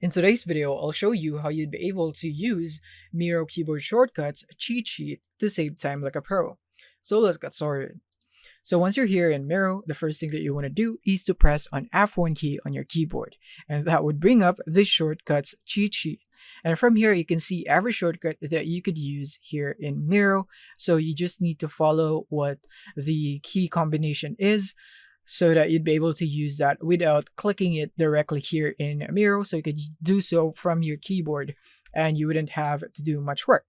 In today's video, I'll show you how you'd be able to use Miro keyboard shortcuts cheat sheet to save time like a pro. So let's get started. So once you're here in Miro, the first thing that you want to do is to press on F1 key on your keyboard, and that would bring up this shortcuts cheat sheet. And from here, you can see every shortcut that you could use here in Miro. So you just need to follow what the key combination is, so that you'd be able to use that without clicking it directly here in Miro. So you could do so from your keyboard and you wouldn't have to do much work.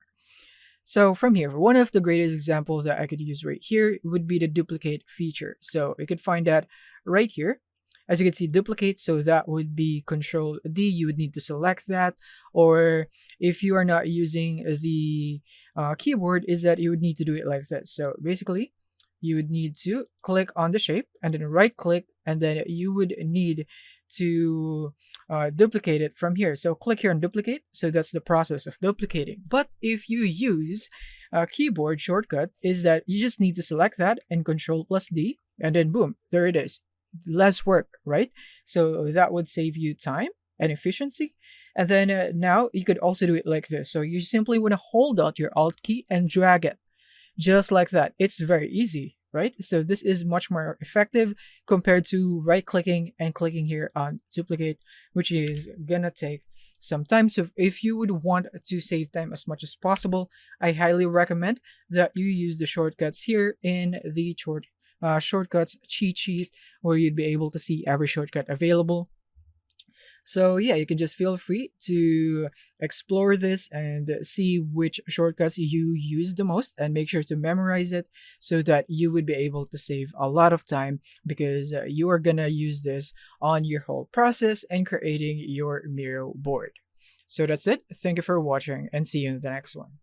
So from here, one of the greatest examples that I could use right here would be the duplicate feature. So you could find that right here. As you can see, duplicate, so that would be Ctrl D. You would need to select that. Or if you are not using the keyboard, is that you would need to do it like this. So basically, you would need to click on the shape and then right click, and then you would need to duplicate it from here. So click here on duplicate. So that's the process of duplicating. But if you use a keyboard shortcut, is that you just need to select that and Ctrl plus D, and then boom, there it is. Less work, right? So that would save you time and efficiency. And then now you could also do it like this. So you simply want to hold out your Alt key and drag it. Just like that. It's very easy, right? So this is much more effective compared to right clicking and clicking here on duplicate, which is gonna take some time. So if you would want to save time as much as possible, I highly recommend that you use the shortcuts here in the shortcuts cheat sheet, where you'd be able to see every shortcut available. So yeah, you can just feel free to explore this and see which shortcuts you use the most, and make sure to memorize it so that you would be able to save a lot of time, because you are gonna use this on your whole process and creating your Miro board. So that's it. Thank you for watching and see you in the next one.